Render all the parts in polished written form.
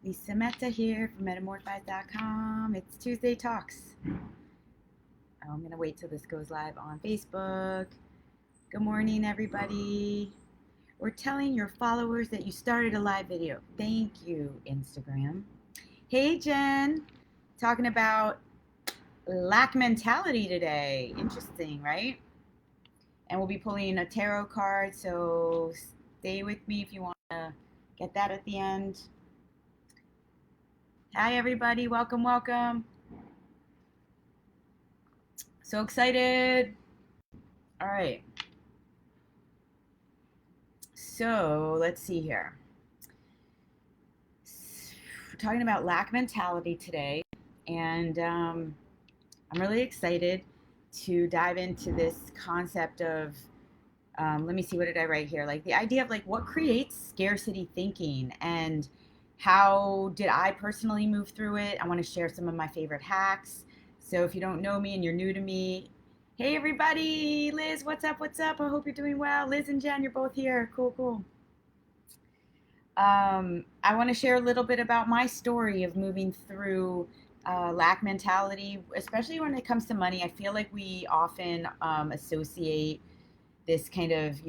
Lisa Mehta here from Metamorfize.com. It's Tuesday Talks. I'm going to wait till this goes live on Facebook. Good morning, everybody. We're telling your followers that you started a live video. Thank you, Instagram. Hey, Jen. Talking about lack mentality today. Interesting, right? And we'll be pulling a tarot card, so stay with me if you want to get that at the end. Hi, everybody. Welcome, welcome. So excited. All right. So let's see here. We're talking about lack mentality today. And I'm really excited to dive into this concept of, let me see, what did I write here? Like the idea of like what creates scarcity thinking and how did I personally move through it? I want to share some of my favorite hacks. So if you don't know me and you're new to me, hey everybody, Liz, what's up? What's up? I hope you're doing well. Liz and Jen, you're both here. Cool, cool. I want to share a little bit about my story of moving through lack mentality, especially when it comes to money. I feel like we often associate this kind of,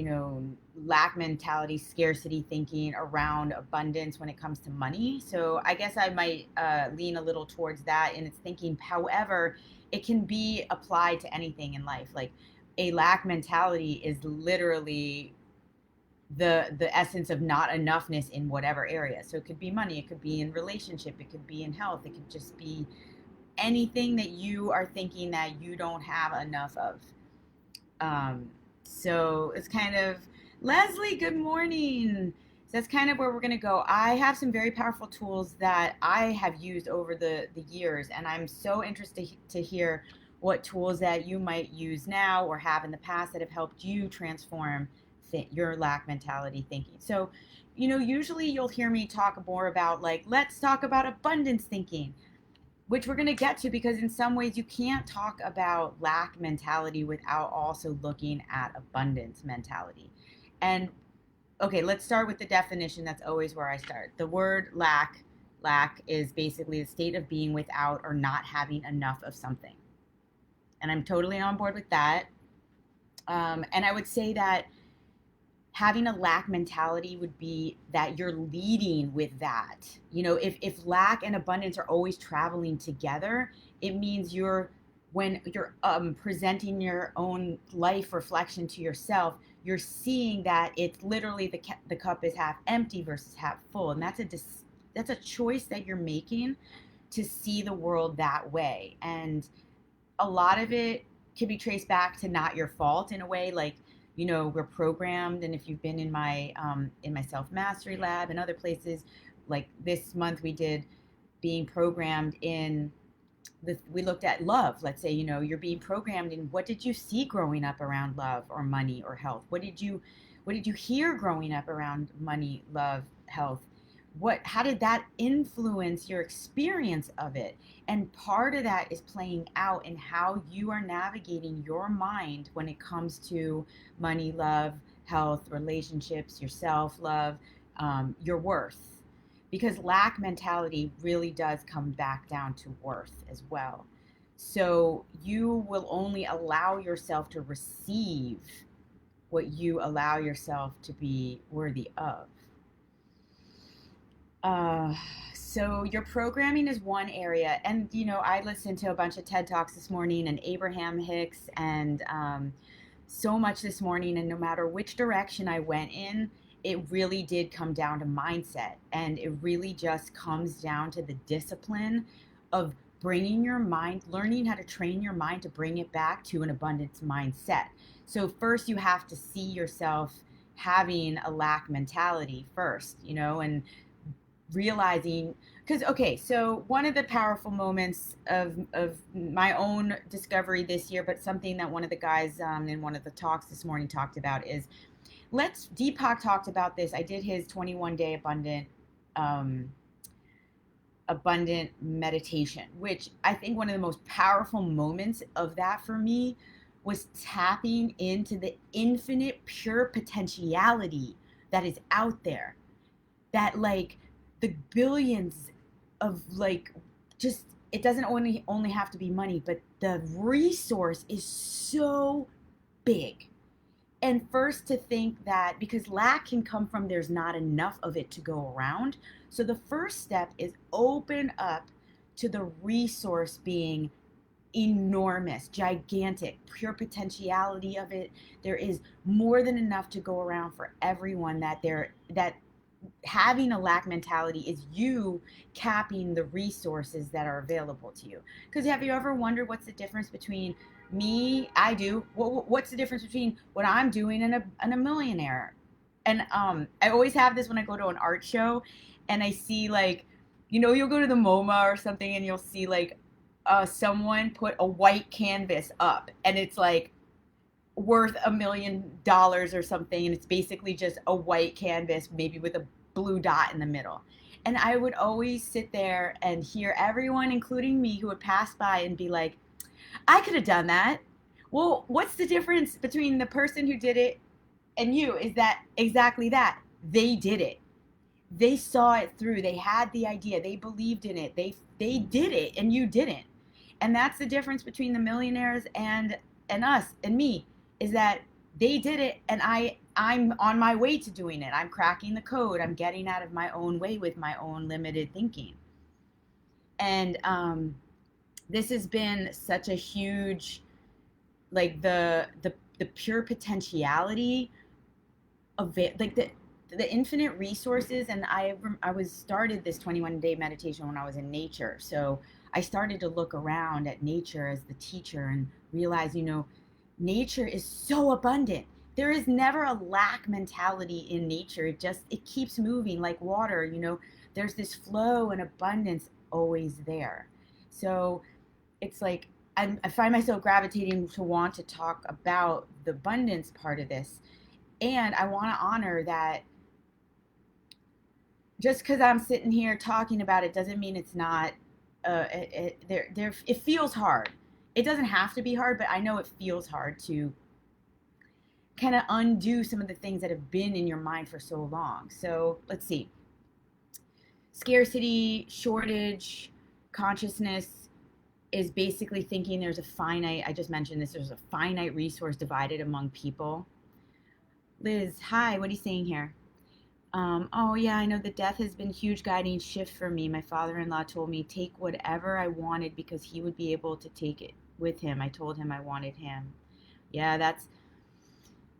lack mentality, scarcity thinking around abundance when it comes to money. So I guess I might lean a little towards that in its thinking. However, it can be applied to anything in life. Like a lack mentality is literally the essence of not enoughness in whatever area. So it could be money, it could be in relationship, it could be in health, it could just be anything that you are thinking that you don't have enough of. So it's kind of, Leslie, good morning. So that's kind of where we're going to go. I have some very powerful tools that I have used over the years, and I'm so interested to hear what tools that you might use now or have in the past that have helped you transform your lack mentality thinking. So, usually you'll hear me talk more about like, let's talk about abundance thinking, which we're going to get to, because in some ways you can't talk about lack mentality without also looking at abundance mentality. And okay, let's start with the definition. That's always where I start. The word lack is basically the state of being without or not having enough of something. And I'm totally on board with that. And I would say that having a lack mentality would be that you're leading with that. If lack and abundance are always traveling together, it means when you're presenting your own life reflection to yourself, you're seeing that it's literally the cup is half empty versus half full. And that's a choice that you're making to see the world that way. And a lot of it can be traced back to not your fault in a way. Like, we're programmed, and if you've been in my self-mastery lab and other places, like this month we did being programmed in we looked at love. Let's say, you're being programmed in what did you see growing up around love or money or health? What did you hear growing up around money, love, health? How did that influence your experience of it? And part of that is playing out in how you are navigating your mind when it comes to money, love, health, relationships, your self-love, your worth. Because lack mentality really does come back down to worth as well. So you will only allow yourself to receive what you allow yourself to be worthy of. So your programming is one area. And, I listened to a bunch of TED Talks this morning and Abraham Hicks and so much this morning. And no matter which direction I went in, it really did come down to mindset. And it really just comes down to the discipline of bringing your mind, learning how to train your mind to bring it back to an abundance mindset. So first you have to see yourself having a lack mentality first, and realizing, because so one of the powerful moments of my own discovery this year, but something that one of the guys in one of the talks this morning talked about is, Deepak talked about this. I did his 21-day abundant meditation, which I think one of the most powerful moments of that for me was tapping into the infinite pure potentiality that is out there, that like the billions of like, just, it doesn't only have to be money, but the resource is so big. And first, to think that, because lack can come from there's not enough of it to go around. So the first step is open up to the resource being enormous, gigantic, pure potentiality of it. There is more than enough to go around for everyone. That having a lack mentality is you capping the resources that are available to you. Because have you ever wondered what's the difference between me? I do. What's the difference between what I'm doing and a millionaire? And I always have this when I go to an art show, and I see, like, you'll go to the MoMA or something, and you'll see, like, someone put a white canvas up, and it's like worth $1 million or something, and it's basically just a white canvas, maybe with a blue dot in the middle. And I would always sit there and hear everyone, including me, who would pass by and be like, I could have done that. Well, what's the difference between the person who did it and you? Is that exactly that? They did it. They saw it through. They had the idea. They believed in it. They did it, and you didn't. And that's the difference between the millionaires and us and me, is that they did it, and I'm on my way to doing it. I'm cracking the code. I'm getting out of my own way with my own limited thinking. And this has been such a huge, like, the pure potentiality of it, like the infinite resources. And I was started this 21-day meditation when I was in nature. So I started to look around at nature as the teacher and realize, nature is so abundant. There is never a lack mentality in nature. It keeps moving like water. There's this flow and abundance always there. So it's like, I find myself gravitating to want to talk about the abundance part of this. And I want to honor that just because I'm sitting here talking about it doesn't mean it's not, it feels hard. It doesn't have to be hard, but I know it feels hard to kind of undo some of the things that have been in your mind for so long. So let's see. Scarcity, shortage, consciousness is basically thinking there's a finite, I just mentioned this, there's a finite resource divided among people. Liz, hi, what are you saying here? Oh yeah, I know the death has been a huge guiding shift for me. My father-in-law told me take whatever I wanted because he would be able to take it with him. I told him I wanted him. Yeah,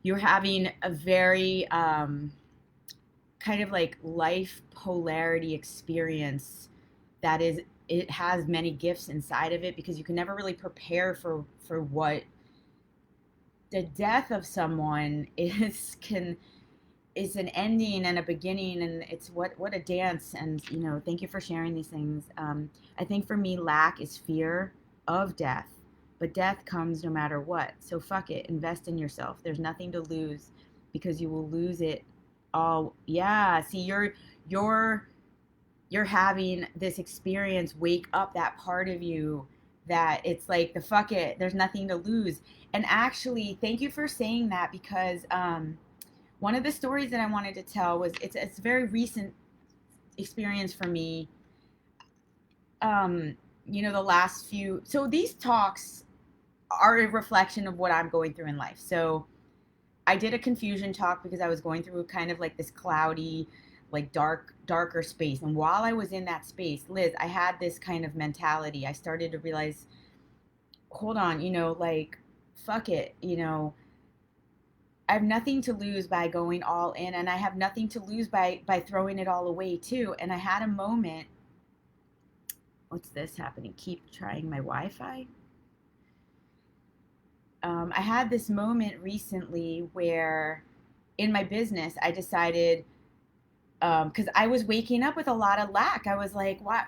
you're having a very kind of like life polarity experience that is, it has many gifts inside of it, because you can never really prepare for what the death of someone is an ending and a beginning, and it's what a dance. And thank you for sharing these things. I think for me, lack is fear of death, but death comes no matter what. So fuck it, invest in yourself. There's nothing to lose, because you will lose it all. Yeah, see, you're having this experience wake up that part of you that it's like, the fuck it, there's nothing to lose. And actually, thank you for saying that, because one of the stories that I wanted to tell was, it's a very recent experience for me. The last few, so these talks are a reflection of what I'm going through in life. So I did a confusion talk because I was going through kind of like this cloudy, like darker space. And while I was in that space, Liz, I had this kind of mentality. I started to realize, hold on, like, fuck it, I have nothing to lose by going all in, and I have nothing to lose by throwing it all away too. And I had a moment. What's this happening? Keep trying my Wi-Fi. I had this moment recently where, in my business, I decided, because I was waking up with a lot of lack. I was like, why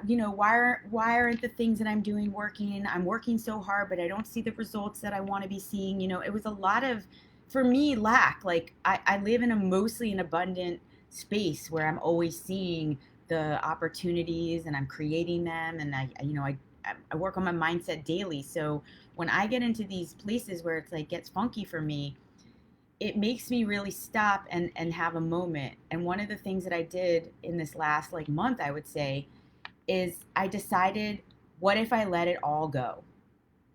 aren't the things that I'm doing working? I'm working so hard, but I don't see the results that I want to be seeing. It was a lot of, for me, lack. Like, I live in a mostly an abundant space where I'm always seeing the opportunities and I'm creating them. And I work on my mindset daily. So when I get into these places where it's like gets funky for me, it makes me really stop and have a moment. And one of the things that I did in this last like month, I would say, is I decided, what if I let it all go?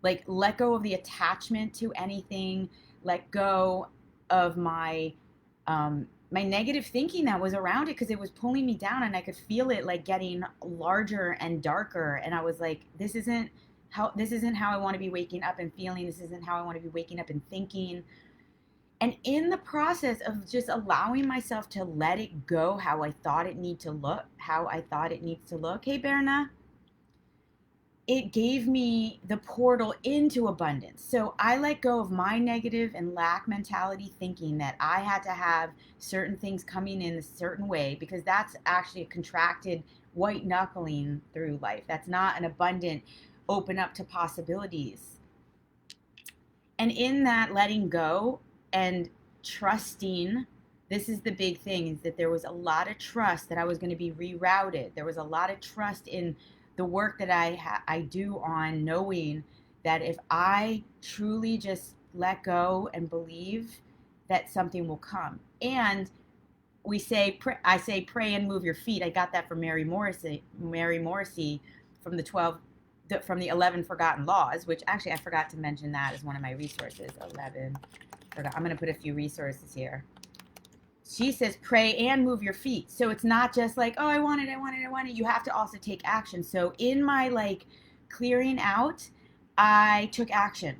Like, let go of the attachment to anything, let go of my negative thinking that was around it, because it was pulling me down and I could feel it like getting larger and darker. And I was like, this isn't how I want to be waking up and feeling. This isn't how I want to be waking up and thinking. And in the process of just allowing myself to let it go, how I thought it needs to look. Hey, Berna, it gave me the portal into abundance. So I let go of my negative and lack mentality, thinking that I had to have certain things coming in a certain way, because that's actually a contracted white knuckling through life. That's not an abundant open up to possibilities. And in that letting go and trusting, this is the big thing, is that there was a lot of trust that I was going to be rerouted. There was a lot of trust in the work that I do on knowing that if I truly just let go and believe, that something will come. And I say pray and move your feet. I got that from Mary Morrissey from the 11 Forgotten Laws, which actually I forgot to mention that as one of my resources. 11 forgot. I'm going to put a few resources here. She says pray and move your feet. So it's not just like, oh, I want it. You have to also take action. So in my like clearing out, I took action.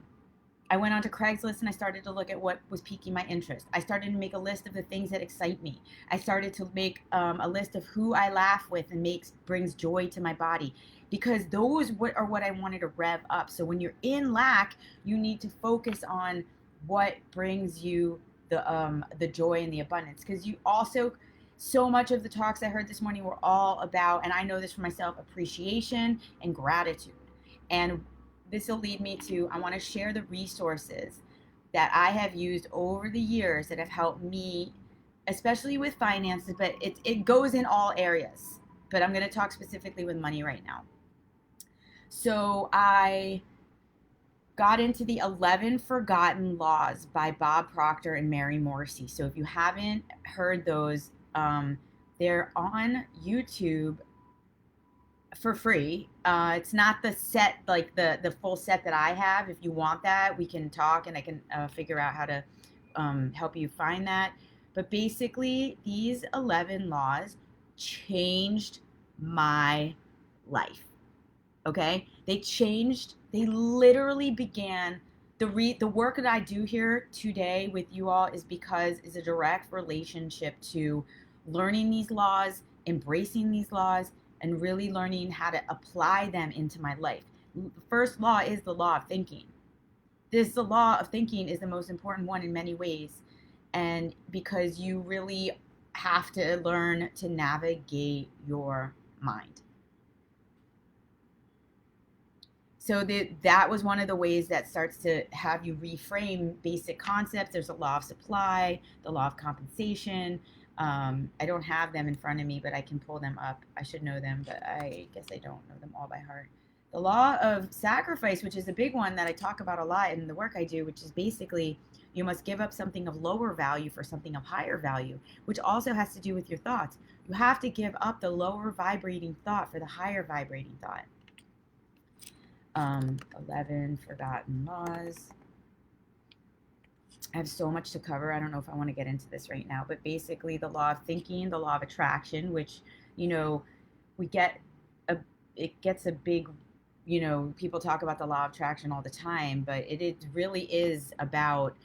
I went onto Craigslist and I started to look at what was piquing my interest. I started to make a list of the things that excite me. I started to make a list of who I laugh with and brings joy to my body, because those are what I wanted to rev up. So when you're in lack, you need to focus on what brings you the joy and the abundance, because you also, so much of the talks I heard this morning were all about, and I know this for myself, appreciation and gratitude. And this will lead me to, I want to share the resources that I have used over the years that have helped me, especially with finances, but it goes in all areas. But I'm going to talk specifically with money right now. So I got into the 11 Forgotten Laws by Bob Proctor and Mary Morrissey. So if you haven't heard those, they're on YouTube for free. It's not the set, like the full set that I have. If you want that, we can talk and I can figure out how to help you find that. But basically, these 11 laws changed my life. Okay? They literally began, the work that I do here today with you all is a direct relationship to learning these laws, embracing these laws, and really learning how to apply them into my life. The first law is the law of thinking. The law of thinking is the most important one in many ways. And because you really have to learn to navigate your mind. So that was one of the ways that starts to have you reframe basic concepts. There's a law of supply, the law of compensation. I don't have them in front of me, but I can pull them up. I should know them, but I guess I don't know them all by heart. The law of sacrifice, which is a big one that I talk about a lot in the work I do, which is basically you must give up something of lower value for something of higher value, which also has to do with your thoughts. You have to give up the lower vibrating thought for the higher vibrating thought. 11 Forgotten Laws. I have so much to cover. I don't know if I want to get into this right now, but basically the law of thinking, the law of attraction, which, it gets a big, people talk about the law of attraction all the time, but it really is about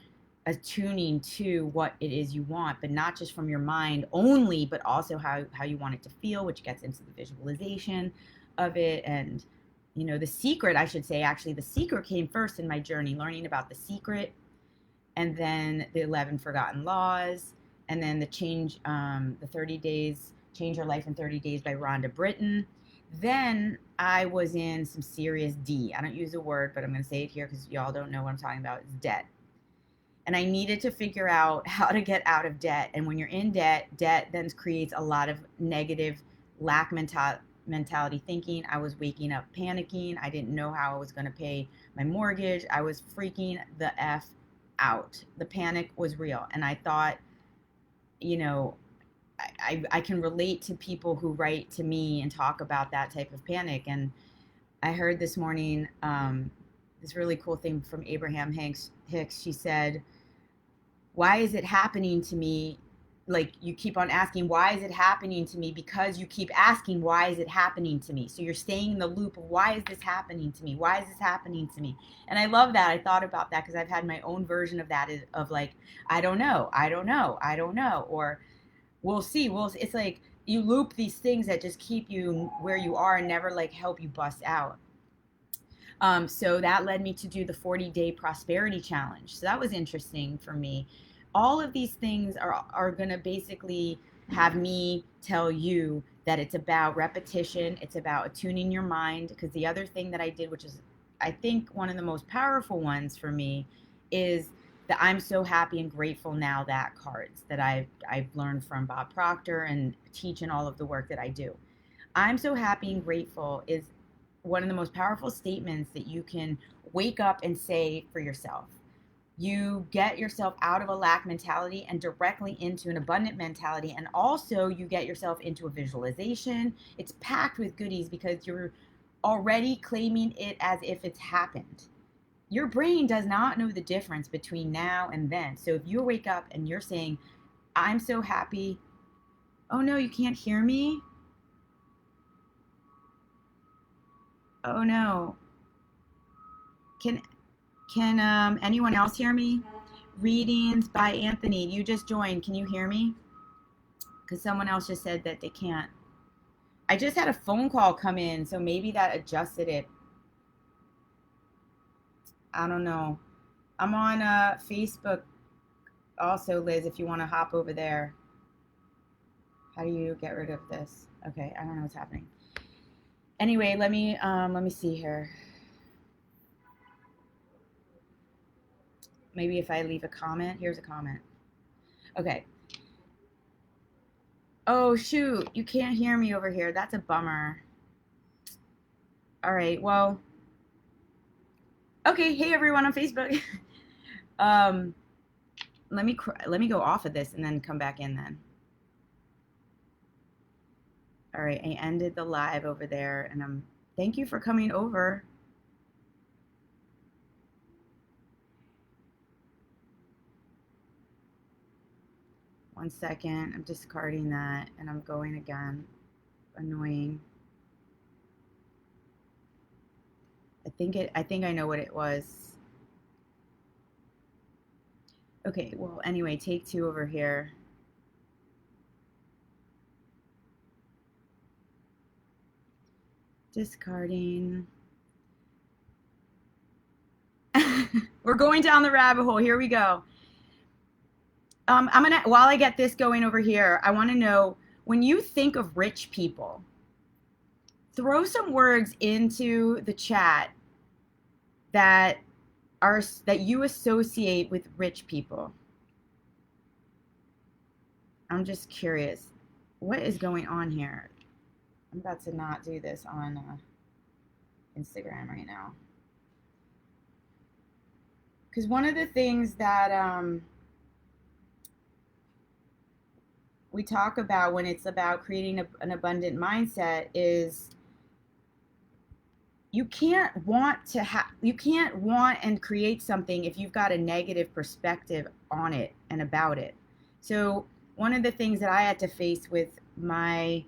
attuning to what it is you want, but not just from your mind only, but also how you want it to feel, which gets into the visualization of it. And the secret, I should say, actually, the secret came first in my journey, learning about the secret, and then the 11 Forgotten Laws, and then the 30 days, Change Your Life in 30 Days by Rhonda Britton. Then I was in some serious D. I don't use the word, but I'm going to say it here because y'all don't know what I'm talking about. It's debt. And I needed to figure out how to get out of debt. And when you're in debt then creates a lot of negative lack mentality thinking. I was waking up panicking. I didn't know how I was going to pay my mortgage. I was freaking the F out. The panic was real. And I thought, you know, I can relate to people who write to me and talk about that type of panic. And I heard this morning this really cool thing from Abraham Hicks. She said, why is it happening to me? Like, you keep on asking, why is it happening to me? Because you keep asking, why is it happening to me? So you're staying in the loop of, why is this happening to me? Why is this happening to me? And I love that. I thought about that because I've had my own version of that, of like, I don't know, I don't know, I don't know. Or we'll see. It's like you loop these things that just keep you where you are and never like help you bust out. So that led me to do the 40-day prosperity challenge. So that was interesting for me. All of these things are going to basically have me tell you that it's about repetition. It's about attuning your mind. Because the other thing that I did, which is I think one of the most powerful ones for me, is the I'm so happy and grateful now that cards that I've learned from Bob Proctor and teach in all of the work that I do. I'm so happy and grateful is one of the most powerful statements that you can wake up and say for yourself. You get yourself out of a lack mentality and directly into an abundant mentality. And also you get yourself into a visualization. It's packed with goodies because you're already claiming it as if it's happened. Your brain does not know the difference between now and then. So if you wake up and you're saying, I'm so happy. Oh no, you can't hear me? Oh no. Can anyone else hear me? Readings by Anthony. You just joined. Can you hear me? Because someone else just said that they can't. I just had a phone call come in, so maybe that adjusted it. I don't know. I'm on Facebook also, Liz, if you want to hop over there. How do you get rid of this? Okay, I don't know what's happening. Anyway, let me see here. Maybe if I leave a comment. Here's a comment. Okay. Oh, shoot. You can't hear me over here. That's a bummer. All right. Well, okay. Hey, everyone on Facebook. Let me go off of this and then come back in then. All right. I ended the live over there, and thank you for coming over. One second. I'm discarding that, and I'm going again. Annoying. I think I know what it was. Okay, well, anyway, take two over here. Discarding. We're going down the rabbit hole. Here we go. While I get this going over here, I want to know, when you think of rich people, throw some words into the chat that you associate with rich people. I'm just curious, what is going on here? I'm about to not do this on Instagram right now. Because one of the things that we talk about when it's about creating an abundant mindset is you can't want and create something if you've got a negative perspective on it and about it. So one of the things that I had to face with my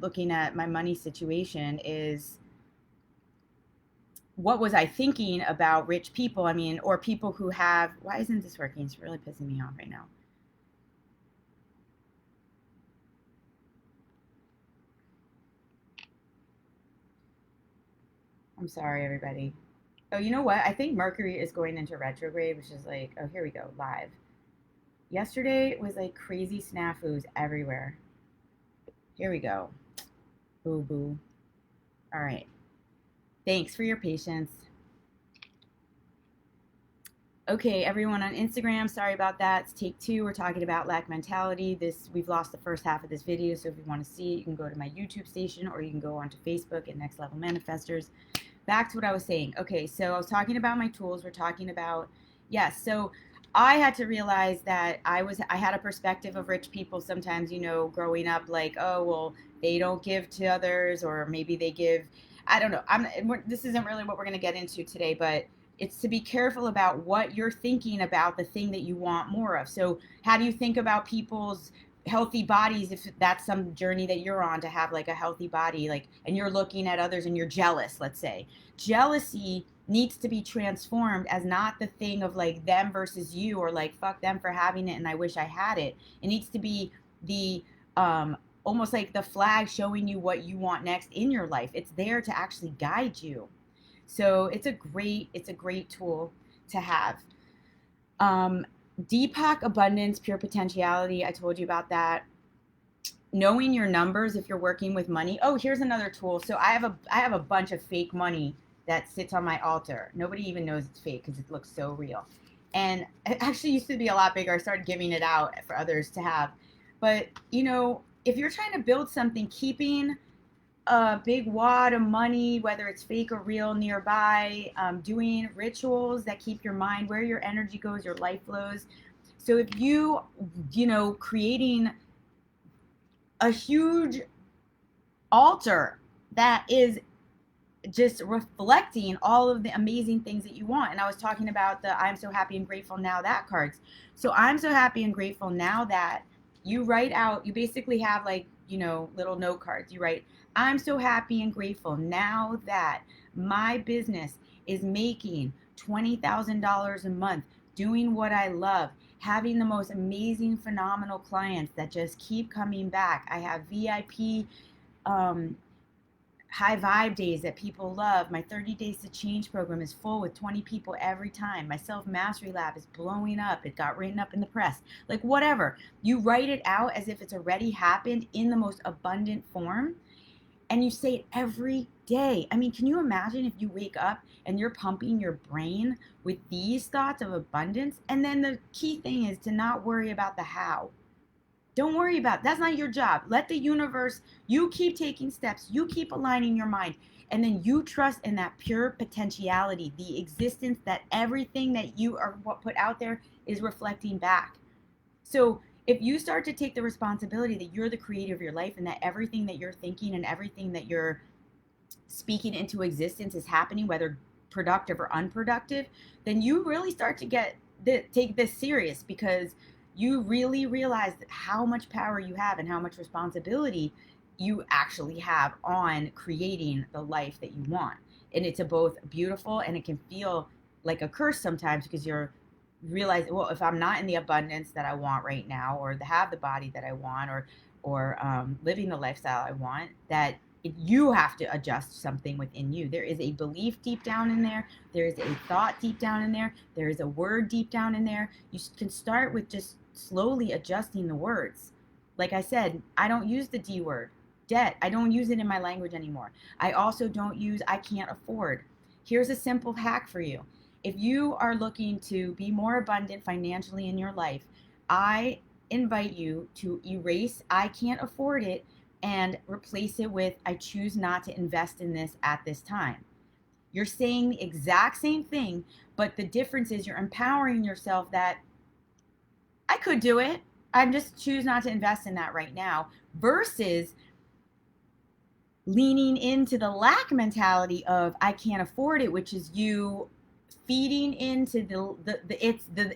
looking at my money situation is, what was I thinking about rich people? I mean, or people who have, why isn't this working? It's really pissing me off right now. I'm sorry, everybody. Oh, you know what? I think Mercury is going into retrograde, which is like, oh, here we go, live. Yesterday was like crazy snafus everywhere. Here we go. Boo boo. All right. Thanks for your patience. Okay, everyone on Instagram, sorry about that. It's take two. We're talking about lack mentality. We've lost the first half of this video, so if you want to see it, you can go to my YouTube station or you can go onto Facebook at Next Level Manifestors. Back to what I was saying. Okay, so I was talking about my tools. We're talking about Yes. So I had to realize that I had a perspective of rich people sometimes, growing up, like, oh, well, they don't give to others, or maybe they give, I don't know. This isn't really what we're going to get into today, but it's to be careful about what you're thinking about the thing that you want more of. So how do you think about people's healthy bodies if that's some journey that you're on to have like a healthy body, like, and you're looking at others and you're jealous, let's say. Jealousy needs to be transformed as not the thing of like them versus you, or like fuck them for having it and I wish I had it. It needs to be the almost like the flag showing you what you want next in your life. It's there to actually guide you. So it's a great tool to have. um Deepak abundance, pure potentiality, I told you about that. Knowing your numbers if you're working with money. Oh, here's another tool. So I have a bunch of fake money that sits on my altar. Nobody even knows it's fake because it looks so real. And it actually used to be a lot bigger. I started giving it out for others to have. But if you're trying to build something, keeping a big wad of money, whether it's fake or real, nearby, doing rituals that keep your mind where your energy goes, your life flows. So if creating a huge altar that is just reflecting all of the amazing things that you want. And I was talking about the I'm so happy and grateful now that cards. So I'm so happy and grateful now that you write out, you basically have like, little note cards. You write, I'm so happy and grateful now that my business is making $20,000 a month, doing what I love, having the most amazing, phenomenal clients that just keep coming back. I have VIP um, high vibe days that people love. My 30 Days to Change program is full with 20 people every time. My self mastery lab is blowing up. It got written up in the press. Like, whatever. You write it out as if it's already happened in the most abundant form. And you say it every day. I mean, can you imagine if you wake up and you're pumping your brain with these thoughts of abundance? And then the key thing is to not worry about the how. Don't worry about it. That's not your job. Let the universe, you keep taking steps, you keep aligning your mind, and then you trust in that pure potentiality, the existence that everything that you are what put out there is reflecting back. So if you start to take the responsibility that you're the creator of your life and that everything that you're thinking and everything that you're speaking into existence is happening, whether productive or unproductive, then you really start to take this serious, because you really realize how much power you have and how much responsibility you actually have on creating the life that you want. And it's a both beautiful, and it can feel like a curse sometimes, because you're realizing, well, if I'm not in the abundance that I want right now, or have the body that I want, or living the lifestyle I want, that you have to adjust something within you. There is a belief deep down in there. There is a thought deep down in there. There is a word deep down in there. You can start with just slowly adjusting the words. Like I said, I don't use the D word, debt. I don't use it in my language anymore. I also don't use I can't afford. Here's a simple hack for you. If you are looking to be more abundant financially in your life, I invite you to erase I can't afford it and replace it with I choose not to invest in this at this time. You're saying the exact same thing, but the difference is you're empowering yourself that I could do it. I just choose not to invest in that right now, versus leaning into the lack mentality of I can't afford it, which is you feeding into the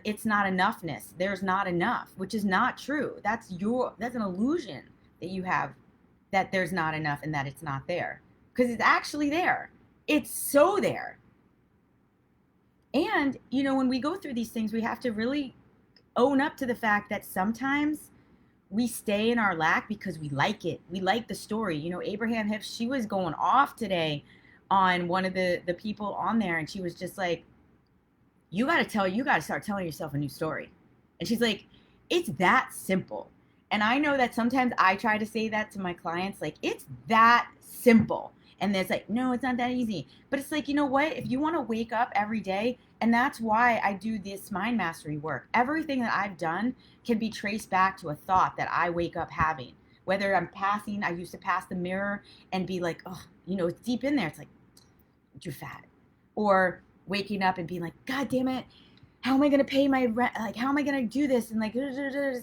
it's not enoughness. There's not enough, which is not true. That's an illusion that you have, that there's not enough and that it's not there, because it's actually there. It's so there. And when we go through these things, we have to really own up to the fact that sometimes we stay in our lack because we like it. We like the story. Abraham Hicks, she was going off today on one of the people on there, and she was just like, you got to start telling yourself a new story. And she's like, it's that simple. And I know that sometimes I try to say that to my clients, like, it's that simple. And it's like, no, it's not that easy. But it's like, you know what? If you want to wake up every day, and that's why I do this mind mastery work. Everything that I've done can be traced back to a thought that I wake up having. Whether I used to pass the mirror and be like, oh, it's deep in there. It's like, you're fat. Or waking up and being like, God damn it, how am I going to pay my rent? Like, how am I going to do this? And like,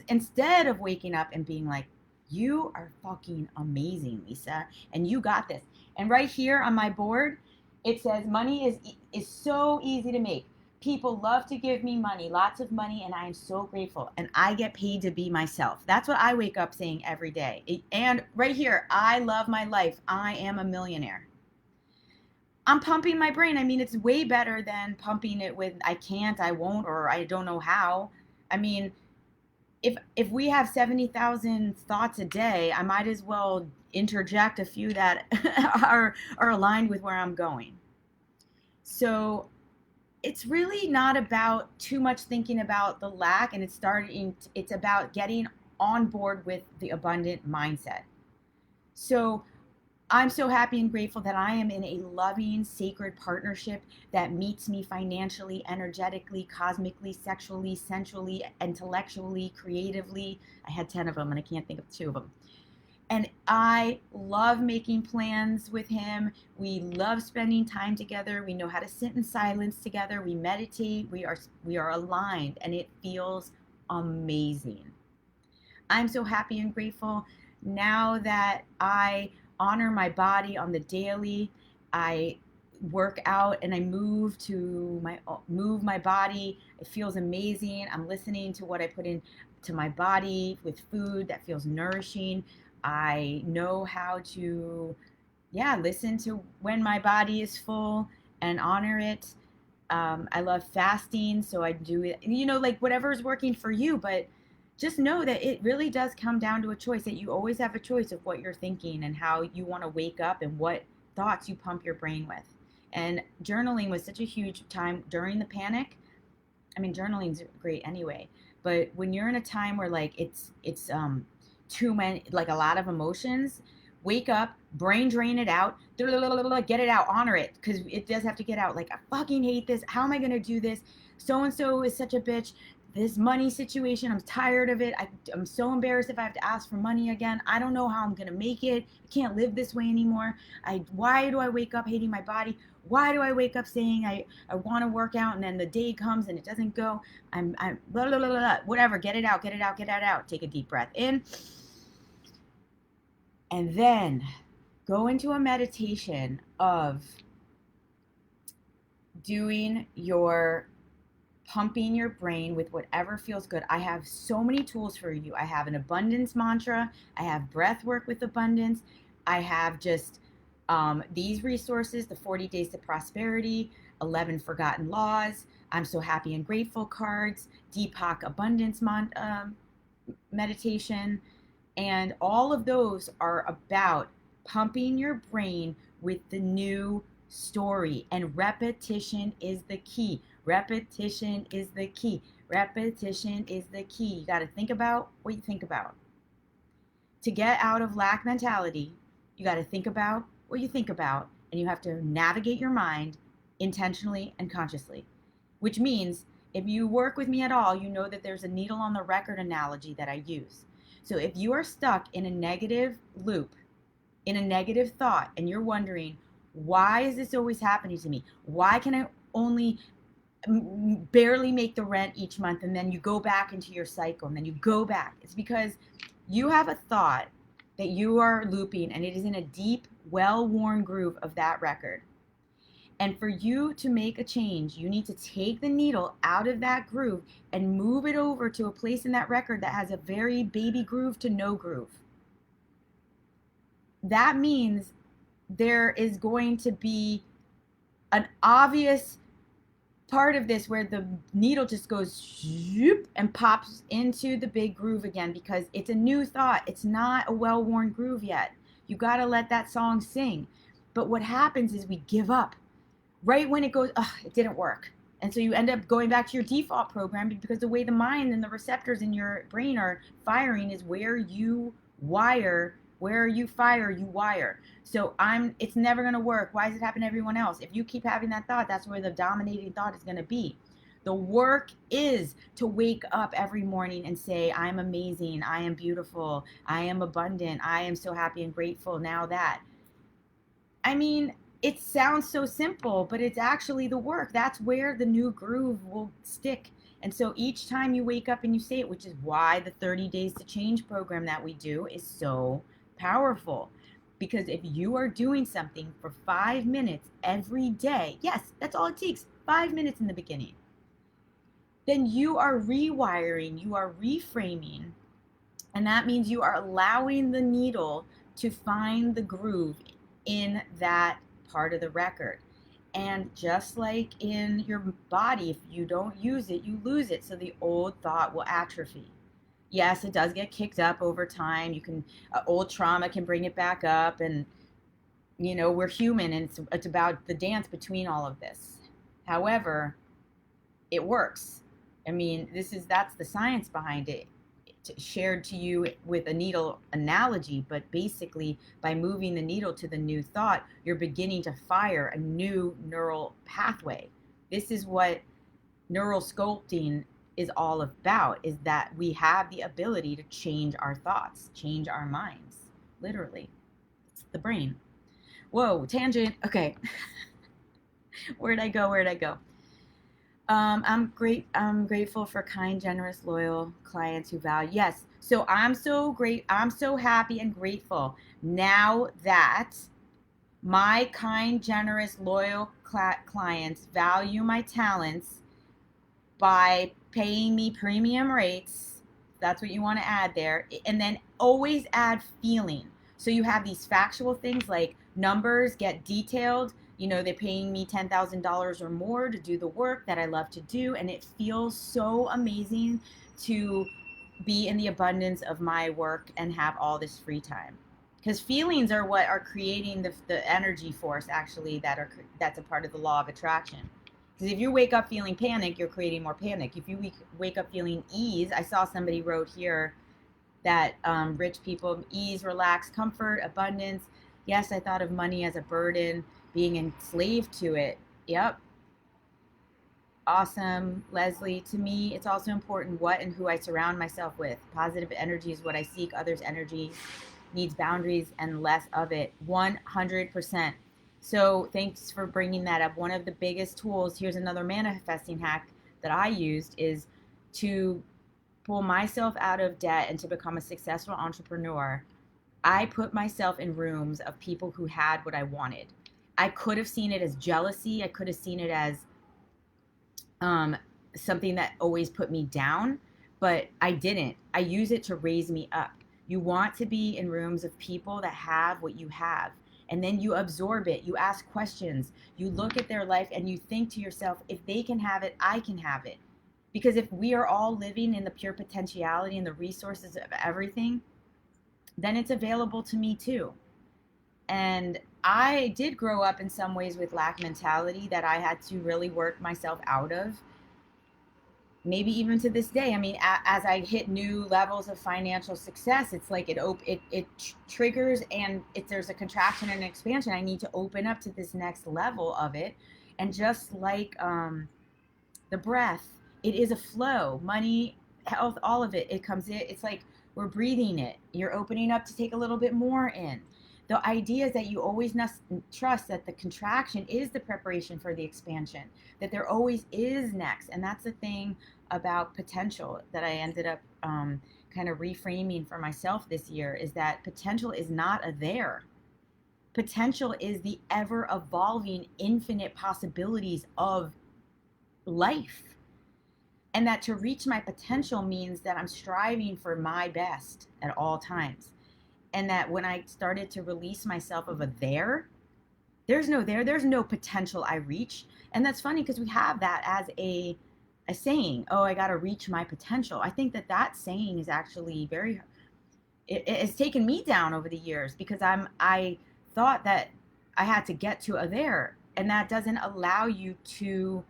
instead of waking up and being like, you are fucking amazing, Lisa, and you got this. And right here on my board, it says money is so easy to make. People love to give me money, lots of money, and I am so grateful. And I get paid to be myself. That's what I wake up saying every day. And right here, I love my life. I am a millionaire. I'm pumping my brain. I mean, it's way better than pumping it with I can't, I won't, or I don't know how. I mean, if we have 70,000 thoughts a day, I might as well interject a few that are aligned with where I'm going. So it's really not about too much thinking about the lack, and it's about getting on board with the abundant mindset. So I'm so happy and grateful that I am in a loving, sacred partnership that meets me financially, energetically, cosmically, sexually, sensually, intellectually, creatively. I had 10 of them and I can't think of 2 of them. And I love making plans with him. We love spending time together. We know how to sit in silence together. We meditate. We are aligned, and it feels amazing. I'm so happy and grateful now that I honor my body on the daily. I work out and I move my body. It feels amazing. I'm listening to what I put into my body with food that feels nourishing. I know how to listen to when my body is full and honor it. I love fasting, so I do it, like whatever is working for you, but just know that it really does come down to a choice, that you always have a choice of what you're thinking and how you want to wake up and what thoughts you pump your brain with. And journaling was such a huge time during the panic. I mean, journaling's great anyway, but when you're in a time where like it's too many, like a lot of emotions, wake up, brain drain it out, get it out, honor it, because it does have to get out. Like, I fucking hate this. How am I going to do this? So-and-so is such a bitch. This money situation, I'm tired of it. I'm so embarrassed if I have to ask for money again. I don't know how I'm going to make it. I can't live this way anymore. Why do I wake up hating my body? Why do I wake up saying I want to work out, and then the day comes and it doesn't go? I'm blah, blah, blah, blah. Whatever, get it out, get it out, get it out. Take a deep breath in. And then go into a meditation of doing your pumping your brain with whatever feels good. I have so many tools for you. I have an abundance mantra. I have breath work with abundance. I have just these resources, the 40 Days to Prosperity, 11 Forgotten Laws, I'm So Happy and Grateful cards, Deepak Abundance meditation. And all of those are about pumping your brain with the new story. And repetition is the key. Repetition is the key. Repetition is the key. You got to think about what you think about. To get out of lack mentality, you got to think about what you think about, and you have to navigate your mind intentionally and consciously. Which means if you work with me at all, you know that there's a needle on the record analogy that I use. So if you are stuck in a negative loop, in a negative thought, and you're wondering, why is this always happening to me? Why can I only barely make the rent each month? And then you go back into your cycle, and then you go back. It's because you have a thought that you are looping, and it is in a deep, well-worn groove of that record. And for you to make a change, you need to take the needle out of that groove and move it over to a place in that record that has a very baby groove to no groove. That means there is going to be an obvious part of this where the needle just goes zoop and pops into the big groove again, because it's a new thought. It's not a well-worn groove yet. You got to let that song sing. But what happens is we give up right when it goes, it didn't work. And so you end up going back to your default program, because the way the mind and the receptors in your brain are firing is where you wire, where you fire, you wire. So it's never going to work. Why does it happen to everyone else? If you keep having that thought, that's where the dominating thought is going to be. The work is to wake up every morning and say, I'm amazing. I am beautiful. I am abundant. I am so happy and grateful now that. I mean, it sounds so simple, but it's actually the work. That's where the new groove will stick. And so each time you wake up and you say it, which is why the 30 Days to Change program that we do is so powerful. Because if you are doing something for 5 minutes every day, yes, that's all it takes, 5 minutes in the beginning, then you are rewiring, you are reframing, and that means you are allowing the needle to find the groove in that part of the record. And just like in your body, if you don't use it, you lose it. So the old thought will atrophy. Yes, it does get kicked up over time. You can, old trauma can bring it back up. And, we're human, and it's about the dance between all of this. However, it works. I mean, that's the science behind it, shared to you with a needle analogy, but basically by moving the needle to the new thought, you're beginning to fire a new neural pathway. This is what neural sculpting is all about, is that we have the ability to change our thoughts, change our minds, literally. It's the brain. Whoa, tangent. Okay. Where'd I go? I'm grateful for kind, generous, loyal clients who value. Yes. So I'm so great. I'm so happy and grateful now that my kind, generous, loyal clients value my talents by paying me premium rates. That's what you want to add there. And then always add feeling. So you have these factual things like numbers get detailed. They're paying me $10,000 or more to do the work that I love to do. And it feels so amazing to be in the abundance of my work and have all this free time. Because feelings are what are creating the energy force, actually, that's a part of the law of attraction. Because if you wake up feeling panic, you're creating more panic. If you wake up feeling ease, I saw somebody wrote here that rich people, ease, relax, comfort, abundance. Yes, I thought of money as a burden, being enslaved to it. Yep. Awesome, Leslie. To me, it's also important what and who I surround myself with. Positive energy is what I seek. Others' energy needs boundaries and less of it. 100%. So thanks for bringing that up. One of the biggest tools, here's another manifesting hack that I used, is to pull myself out of debt and to become a successful entrepreneur. I put myself in rooms of people who had what I wanted. I could have seen it as jealousy. I could have seen it as something that always put me down, but I didn't. I use it to raise me up. You want to be in rooms of people that have what you have, and then you absorb it. You ask questions. You look at their life and you think to yourself, if they can have it, I can have it. Because if we are all living in the pure potentiality and the resources of everything, then it's available to me too. And I did grow up in some ways with lack mentality that I had to really work myself out of. Maybe even to this day. I mean, as I hit new levels of financial success, it's like it triggers, and if there's a contraction and an expansion, I need to open up to this next level of it. And just like the breath, it is a flow. Money, health, all of it, it comes in. It's like we're breathing it. You're opening up to take a little bit more in. The idea is that you always must trust that the contraction is the preparation for the expansion, that there always is next. And that's the thing about potential that I ended up kind of reframing for myself this year, is that potential is not a there. Potential is the ever evolving infinite possibilities of life. And that to reach my potential means that I'm striving for my best at all times. And that when I started to release myself of a there's no potential I reach. And that's funny because we have that as a saying, oh, I got to reach my potential. I think that saying is actually it has taken me down over the years, because I thought that I had to get to a there. And that doesn't allow you to,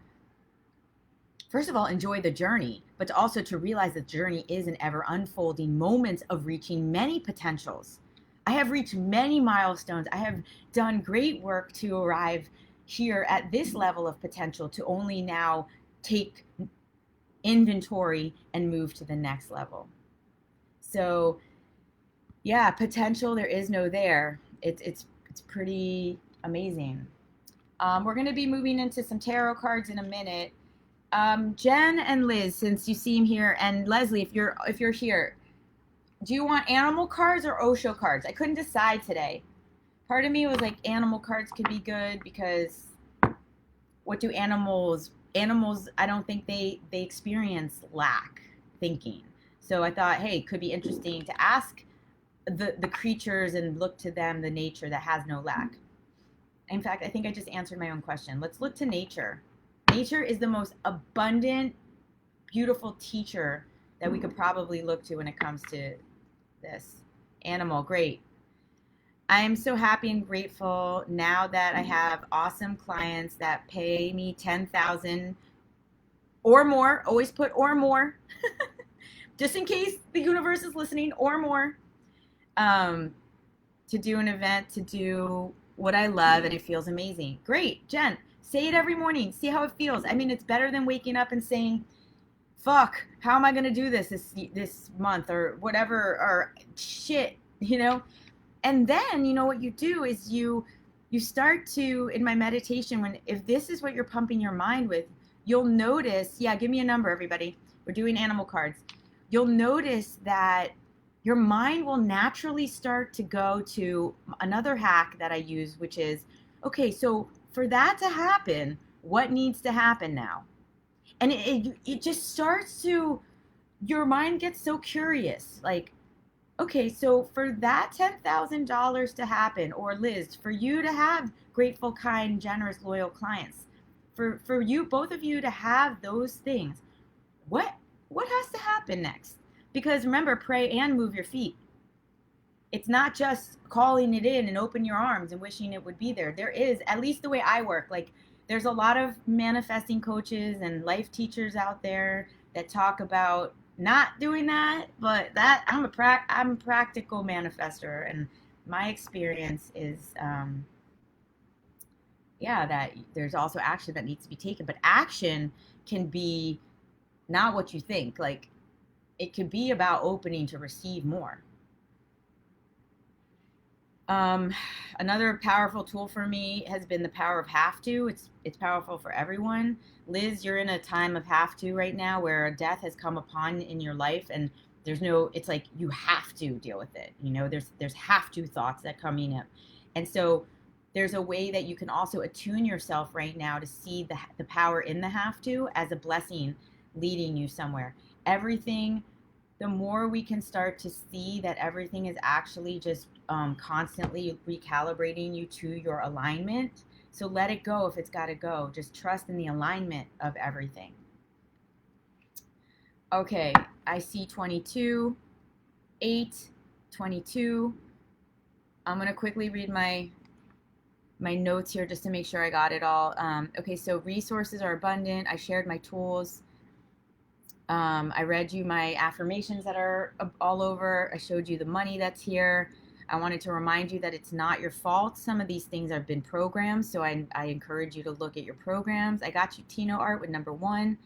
first of all, enjoy the journey, but also to realize the journey is an ever unfolding moments of reaching many potentials. I have reached many milestones. I have done great work to arrive here at this level of potential, to only now take inventory and move to the next level. So yeah, potential, there is no there. It's pretty amazing. We're going to be moving into some tarot cards in a minute. Jen and Liz, since you seem here, and Leslie, if you're here, do you want animal cards or Osho cards? I couldn't decide today. Part of me was like animal cards could be good because what do animals I don't think they experience lack thinking. So I thought, hey, it could be interesting to ask the creatures and look to them, the nature that has no lack. In fact, I think I just answered my own question. Let's look to nature. Nature is the most abundant, beautiful teacher that we could probably look to when it comes to this. Animal, great. I am so happy and grateful now that I have awesome clients that pay me 10,000 or more. Always put or more, just in case the universe is listening, or more, to do an event, to do what I love, and it feels amazing. Great, Jen. Say it every morning. See how it feels. I mean, it's better than waking up and saying, "Fuck, how am I gonna do this month or whatever or shit," you know? And then what you do is you start to, in my meditation, when if this is what you're pumping your mind with, you'll notice, yeah, give me a number, everybody. We're doing animal cards. You'll notice that your mind will naturally start to go to another hack that I use, which is, okay, so for that to happen, what needs to happen now? And it just starts to, your mind gets so curious, like, okay, so for that $10,000 to happen, or Liz, for you to have grateful, kind, generous, loyal clients, for you, both of you, to have those things, what has to happen next? Because remember, pray and move your feet. It's not just calling it in and open your arms and wishing it would be there. There is, at least the way I work, like there's a lot of manifesting coaches and life teachers out there that talk about not doing that, but that I'm a practical manifester, and my experience is yeah, that there's also action that needs to be taken, but action can be not what you think. Like, it could be about opening to receive more. Um, Another powerful tool for me has been the power of have to. It's powerful for everyone. Liz, you're in a time of have to right now where a death has come upon in your life, and there's no, it's like you have to deal with it. There's have to thoughts that coming up. And so there's a way that you can also attune yourself right now to see the power in the have to as a blessing leading you somewhere. Everything, the more we can start to see that everything is actually just constantly recalibrating you to your alignment. So let it go if it's got to go. Just trust in the alignment of everything. Okay, I see 22, 8, 22. I'm going to quickly read my notes here just to make sure I got it all. Okay, so resources are abundant. I shared my tools. I read you my affirmations that are all over. I showed you the money that's here. I wanted to remind you that it's not your fault. Some of these things have been programmed, so I encourage you to look at your programs. I got you Tino art with number 1.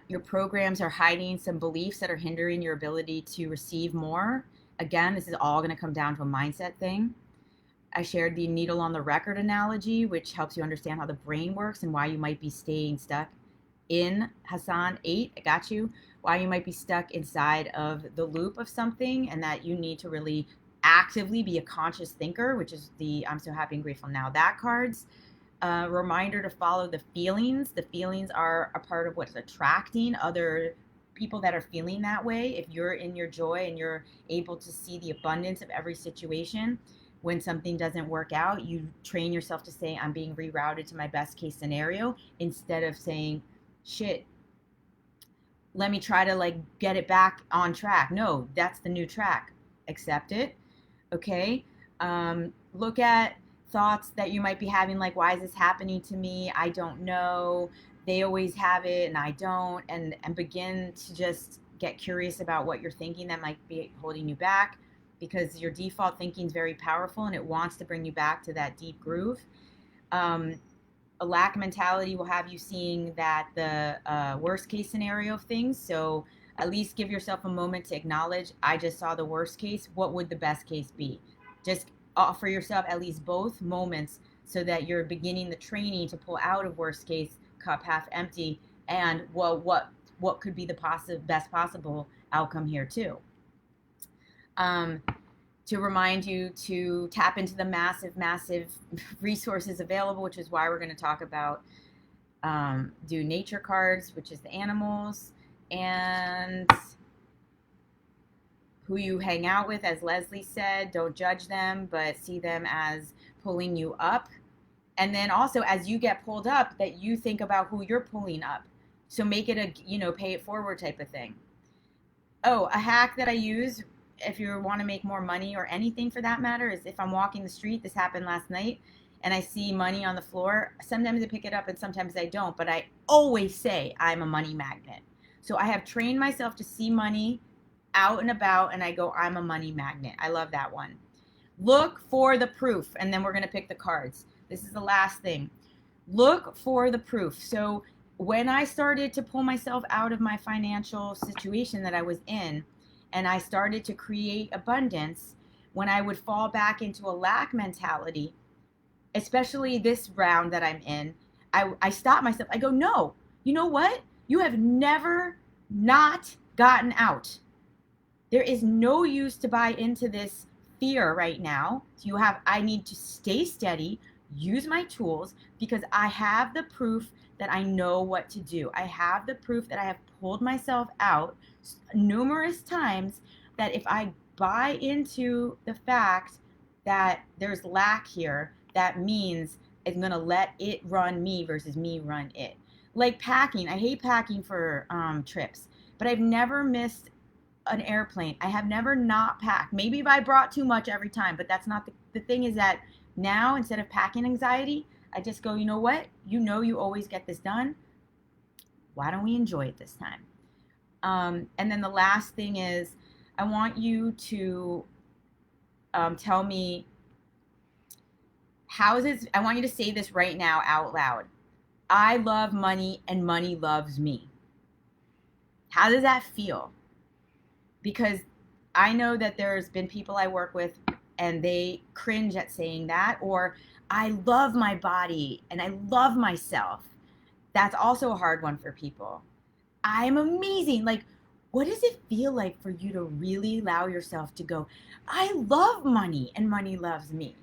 Your programs are hiding some beliefs that are hindering your ability to receive more. Again, this is all going to come down to a mindset thing. I shared the needle on the record analogy, which helps you understand how the brain works and why you might be staying stuck in Hassan 8. I got you. Why you might be stuck inside of the loop of something, and that you need to really actively be a conscious thinker, which is the I'm so happy and grateful now that cards. Reminder to follow the feelings. The feelings are a part of what's attracting other people that are feeling that way. If you're in your joy and you're able to see the abundance of every situation, when something doesn't work out, you train yourself to say, I'm being rerouted to my best case scenario, instead of saying, shit, let me try to like get it back on track. No, that's the new track. Accept it. Okay. Look at thoughts that you might be having, like, why is this happening to me? I don't know. They always have it and I don't. And begin to just get curious about what you're thinking that might be holding you back, because your default thinking is very powerful and it wants to bring you back to that deep groove. A lack mentality will have you seeing that the worst case scenario of things. So at least give yourself a moment to acknowledge, I just saw the worst case. What would the best case be? Just offer yourself at least both moments so that you're beginning the training to pull out of worst case cup half empty, and well, what could be the best possible outcome here too. To remind you to tap into the massive resources available, which is why we're going to talk about do nature cards, which is the animals, and who you hang out with. As Leslie said, don't judge them, but see them as pulling you up. And then also, as you get pulled up, that you think about who you're pulling up. So make it a, pay it forward type of thing. Oh, a hack that I use if you want to make more money, or anything for that matter, is if I'm walking the street, this happened last night, and I see money on the floor, sometimes I pick it up and sometimes I don't, but I always say I'm a money magnet. So I have trained myself to see money out and about, and I go, I'm a money magnet. I love that one. Look for the proof, and then we're going to pick the cards. This is the last thing. Look for the proof. So when I started to pull myself out of my financial situation that I was in, and I started to create abundance, when I would fall back into a lack mentality, especially this round that I'm in, I stop myself. I go, no, you know what? You have never not gotten out. There is no use to buy into this fear right now. I need to stay steady, use my tools, because I have the proof that I know what to do. I have the proof that I have pulled myself out numerous times, that if I buy into the fact that there's lack here, that means it's going to let it run me versus me run it. Like packing. I hate packing for trips, but I've never missed an airplane. I have never not packed. Maybe if I brought too much every time, but that's not the thing. Is that now, instead of packing anxiety, I just go, you know what? You always get this done. Why don't we enjoy it this time? And then the last thing is, I want you to tell me, I want you to say this right now out loud. I love money and money loves me. How does that feel? Because I know that there's been people I work with and they cringe at saying that, or I love my body and I love myself. That's also a hard one for people. I'm amazing. Like, what does it feel like for you to really allow yourself to go, I love money and money loves me.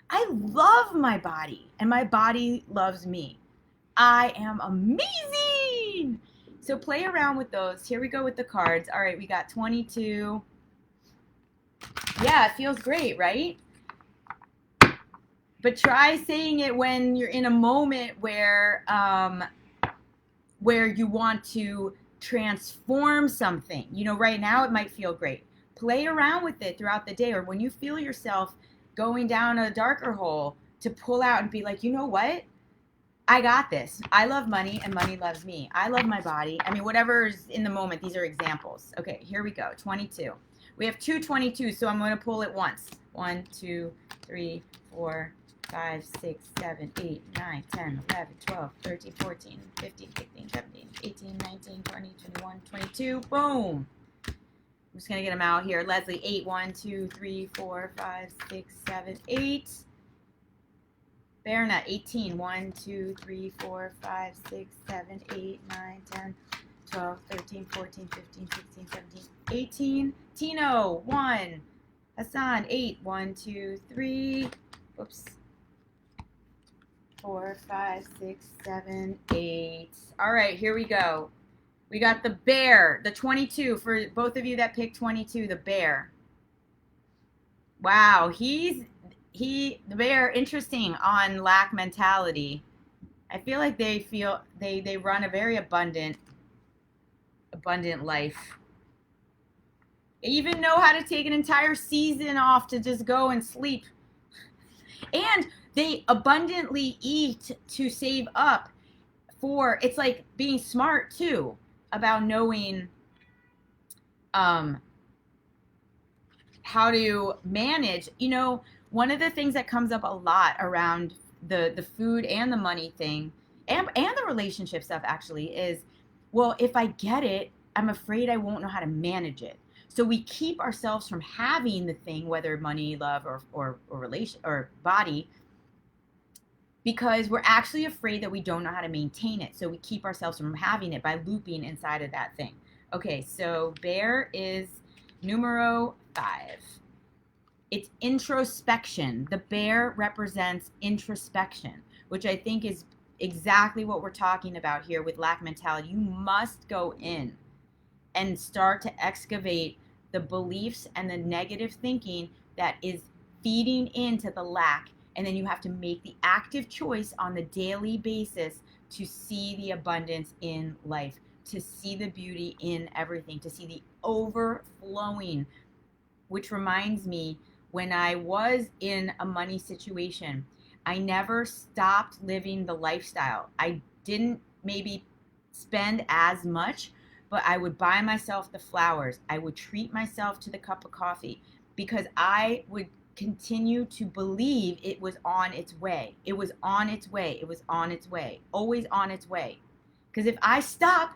I love my body and my body loves me. I am amazing. So play around with those. Here we go with the cards. All right, we got 22. Yeah, it feels great, right? But try saying it when you're in a moment where you want to transform something. Right now it might feel great. Play around with it throughout the day, or when you feel yourself going down a darker hole, to pull out and be like, you know what? I got this. I love money and money loves me. I love my body. I mean, whatever's in the moment. These are examples. Okay, here we go. 22. We have 2 22s, so I'm going to pull it once. 1, 2, 3, 4, 5, 6, 7, 8, 9, 10, 11, 12, 13, 14, 15, 16, 17, 18, 19, 20, 21, 22. Boom. I'm just going to get them out here. Leslie, 8, 1, 2, 3, 4, 5, 6, 7, 8. Berna, 18, 1, 2, 3, 4, 5, 6, 7, 8, 9, 10, 12, 13, 14, 15, 16, 17, 18. Tino, 1. Hassan, 8, 1, 2, 3. Oops. 4, 5, 6, 7, 8. All right, here we go. We got the bear, the 22. For both of you that picked 22, the bear. Wow, the bear, interesting on lack mentality. I feel like they run a very abundant life. They even know how to take an entire season off to just go and sleep. And they abundantly eat to save up for, it's like being smart too about knowing how to manage. One of the things that comes up a lot around the food and the money thing, and the relationship stuff actually, is, well, if I get it, I'm afraid I won't know how to manage it. So we keep ourselves from having the thing, whether money, love, or relation or body, because we're actually afraid that we don't know how to maintain it. So we keep ourselves from having it by looping inside of that thing. Okay, so bear is numero 5. It's introspection. The bear represents introspection, which I think is exactly what we're talking about here with lack mentality. You must go in and start to excavate the beliefs and the negative thinking that is feeding into the lack. And then you have to make the active choice on the daily basis to see the abundance in life, to see the beauty in everything, to see the overflowing, which reminds me, when I was in a money situation, I never stopped living the lifestyle. I didn't maybe spend as much, but I would buy myself the flowers. I would treat myself to the cup of coffee because I would continue to believe it was on its way. It was on its way. It was on its way. Always on its way. Because if I stop,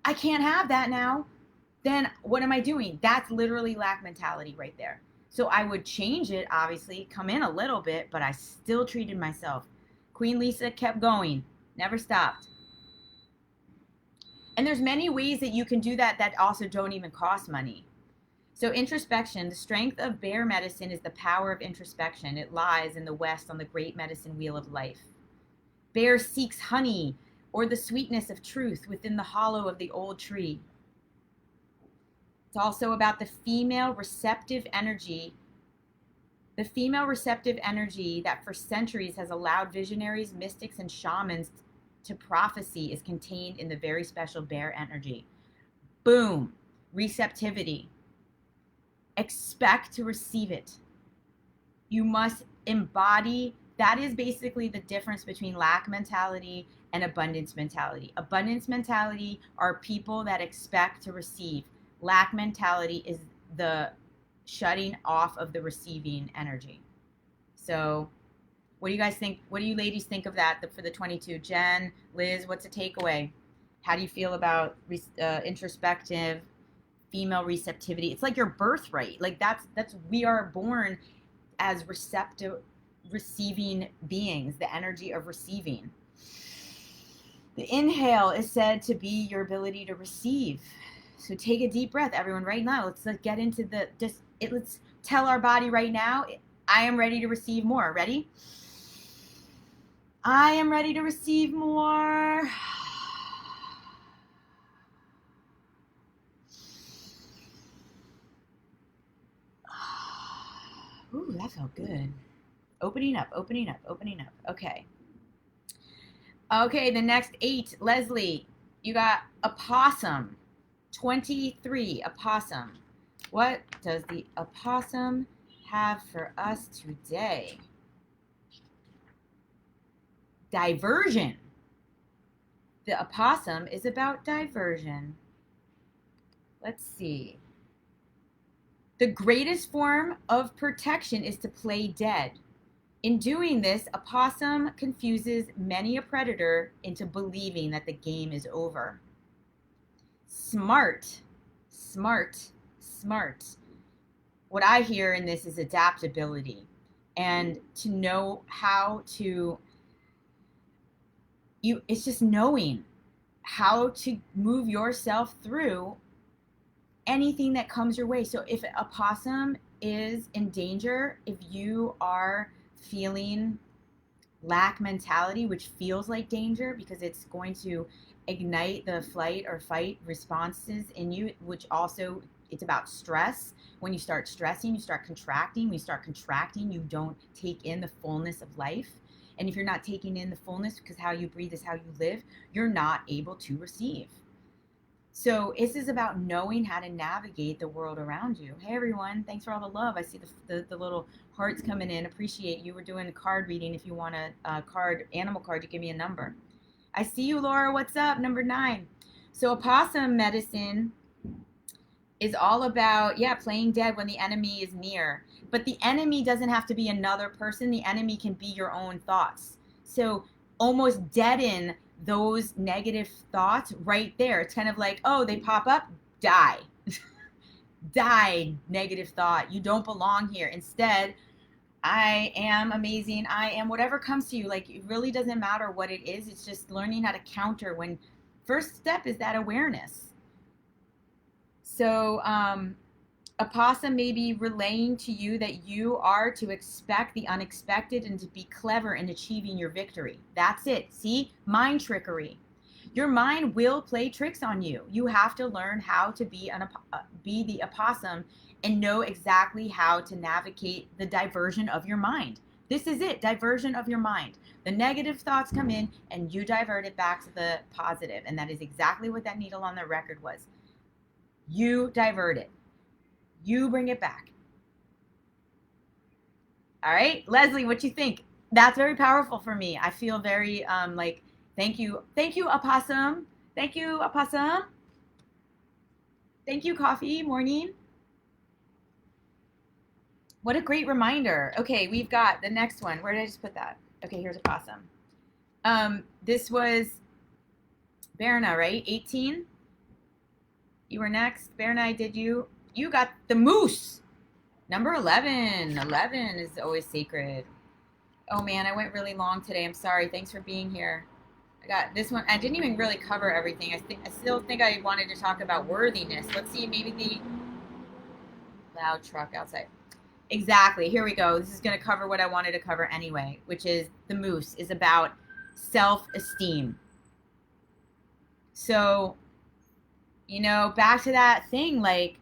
I can't have that now. Then what am I doing? That's literally lack mentality right there. So I would change it, obviously, come in a little bit, but I still treated myself. Queen Lisa kept going, never stopped. And there's many ways that you can do that that also don't even cost money. So introspection, the strength of bear medicine is the power of introspection. It lies in the west on the great medicine wheel of life. Bear seeks honey or the sweetness of truth within the hollow of the old tree. It's also about the female receptive energy. The female receptive energy that for centuries has allowed visionaries, mystics, and shamans to prophecy is contained in the very special bear energy. Boom. Receptivity. Expect to receive it. You must embody. That is basically the difference between lack mentality and abundance mentality. Abundance mentality are people that expect to receive. Lack mentality is the shutting off of the receiving energy. So what do you guys think? What do you ladies think of that for the 22? Jen, Liz, what's a takeaway? How do you feel about introspective female receptivity? It's like your birthright. Like that's we are born as receptive, receiving beings, the energy of receiving. The inhale is said to be your ability to receive. So take a deep breath, everyone, right now. Let's get into let's tell our body right now, I am ready to receive more. Ready? I am ready to receive more. Ooh, that felt good. Opening up, opening up, opening up. Okay. Okay, the next 8. Leslie, you got opossum. 23, opossum. What does the opossum have for us today? Diversion. The opossum is about diversion. Let's see. The greatest form of protection is to play dead. In doing this, a possum confuses many a predator into believing that the game is over. Smart, smart, smart. What I hear in this is adaptability and to know how to, it's just knowing how to move yourself through anything that comes your way. So if a possum is in danger, if you are feeling lack mentality, which feels like danger because it's going to ignite the flight or fight responses in you, which also it's about stress. When you start stressing, you start contracting. When you start contracting, you don't take in the fullness of life. And if you're not taking in the fullness, because how you breathe is how you live, you're not able to receive. So this is about knowing how to navigate the world around you. Hey everyone, thanks for all the love. I see the little hearts coming in. Appreciate you. We're doing a card reading. If you want a card, animal card, you give me a number. I see you, Laura. What's up? Number 9. So opossum medicine is all about, playing dead when the enemy is near. But the enemy doesn't have to be another person. The enemy can be your own thoughts. So almost deaden those negative thoughts right there. It's kind of like, oh, they pop up, die. Die, negative thought. You don't belong here. Instead, I am amazing. I am whatever comes to you. Like, it really doesn't matter what it is. It's just learning how to counter when first step is that awareness. So, Opossum may be relaying to you that you are to expect the unexpected and to be clever in achieving your victory. That's it. See? Mind trickery. Your mind will play tricks on you. You have to learn how to be the opossum and know exactly how to navigate the diversion of your mind. This is it, diversion of your mind. The negative thoughts come in and you divert it back to the positive. And that is exactly what that needle on the record was. You divert it. You bring it back. All right, Leslie, what you think? That's very powerful for me. I feel very like, thank you, opossum. Thank you, opossum. Thank you, coffee morning. What a great reminder. Okay, we've got the next one. Where did I just put that? Okay, here's opossum. This was Berna, right? 18. You were next. Berna, did you? You got the moose. Number 11. 11 is always sacred. Oh man, I went really long today. I'm sorry. Thanks for being here. I got this one. I didn't even really cover everything. I still think I wanted to talk about worthiness. Let's see, maybe the loud truck outside. Exactly. Here we go. This is going to cover what I wanted to cover anyway, which is the moose is about self-esteem. So, back to that thing, like,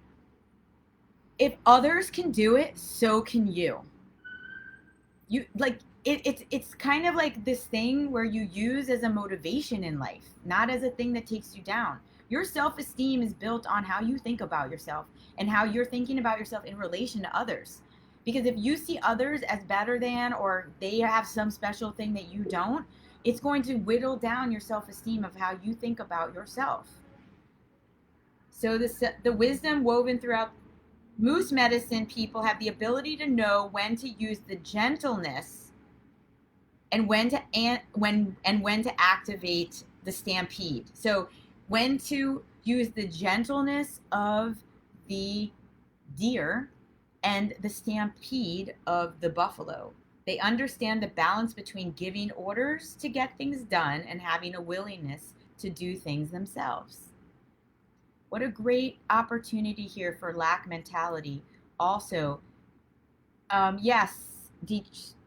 if others can do it, so can you. It's kind of like this thing where you use as a motivation in life, not as a thing that takes you down. Your self-esteem is built on how you think about yourself and how you're thinking about yourself in relation to others. Because if you see others as better than, or they have some special thing that you don't, it's going to whittle down your self-esteem of how you think about yourself. So the wisdom woven throughout moose medicine people have the ability to know when to use the gentleness and when to activate the stampede. So when to use the gentleness of the deer and the stampede of the buffalo. They understand the balance between giving orders to get things done and having a willingness to do things themselves. What a great opportunity here for lack mentality. Also, yes,